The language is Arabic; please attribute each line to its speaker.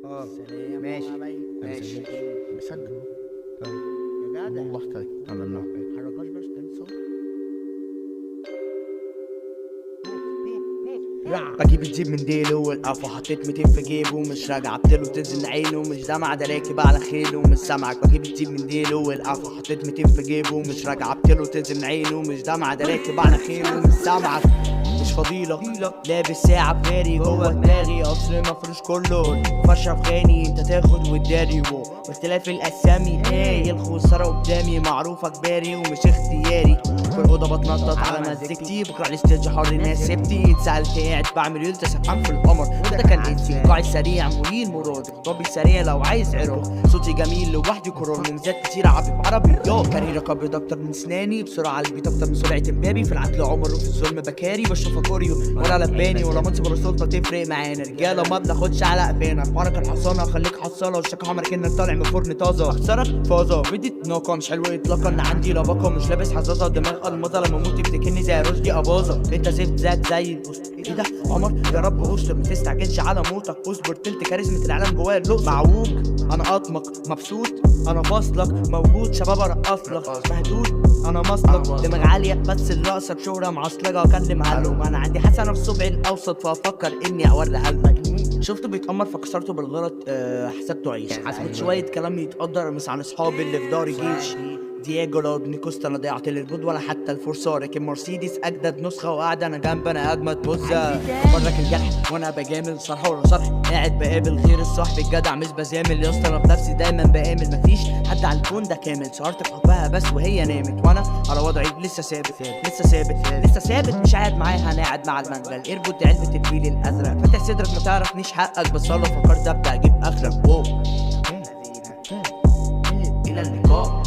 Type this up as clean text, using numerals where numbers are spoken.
Speaker 1: سلام
Speaker 2: ماشي
Speaker 1: عليكم.
Speaker 2: ماشي
Speaker 1: بسجل
Speaker 2: طيب
Speaker 1: يا جدع.
Speaker 2: والله طيب على النار.
Speaker 1: متحركهاش بس تاني صوت.
Speaker 2: بجيب الجيب من ديله والقفا حطيت 200 في جيبه مش راجع عبتله تنزل عينه مش دمع ده راكب على خيله ومش سامعك. بجيب الجيب من ديله والقفا حطيت 200 في جيبه مش راجع عبتله تنزل عينه مش دمع ده راكب على خيله ومش سامعك. مش فضيلة لابس ساعة بغيري جوه دماغي قصر مفروش كله فرشة بغاني انت تاخد وتداري واختلاف الاسامي ايه الخسارة قدامي معروفة كباري ومش اختياري. في الأوضة بتنطط على مزيكتي بكره على الستيج حر الناس سبتي اتسألت قاعد بعمل يلت سبحان في القمر وده كان انتي قاعد سريع مريل مراد طبي سريع لو عايز عرق صوتي جميل لوحدي كورون مميزات كتير عربي كاريرا قبض اكتر من سناني بسرعة على البيت اكتر من سرعة امبابي في العدل عمر وفي الظلم بكاري بشوفها كوريو ولا لباني ولا منصب ولا سلطة تفرق معانا رجالة ما بناخدش على قفانا حوارك الحصانة خليك حصالة وشك عمرك انك طالع من فرن طازة اخسرك فازة فيديو ناقة مش حلوة اطلاقا عندي لباقة مش لابس حظاظة دماغ المضة لما اموت تفتكرني زي رشدي اباظة انت زفت زاد زي البوست ايه ده عمر يا رب استر ما تستعجلش على موتك اصبر تلت كاريزمة العالم جوايا اللقص معوج انا اطمق مبسوط انا فاصلك موجود شباب ارقصلك مهدود انا مصلك دماغ عالية بس اللي اقصر شهرة معصلجة اكلم عنه انا عندي حسنة في صبعي الاوسط فافكر اني اوريها لك. شفته بيتأمر فكسرته بالغلط حسبته عيش حسبت شوية كلام يتقدر مس عن اصحابي اللي في داري جيش دييجو لو ابن كوستا انا ضيعت الجود ولا حتى الفرصة راكب مرسيدس اجدد نسخة وقاعد انا جنب انا اجمد بوزة برك الجرح وانا بجامل صرح ولا صرح قاعد بقابل غير الصاحب الجدع مش بزامل يا اسطى انا بنفسي دايما بآمل مفيش حد على الكون ده كامل سهرت بحبها بس وهي نامت وانا على وضعي لسه ثابت مش قاعد معاها انا قاعد مع المنجل اربط علبة الفيل الازرق فاتح صدرك ما تعرفنيش حقك بس والله فكرت ابدا اجيب اخرك الى اللقاء.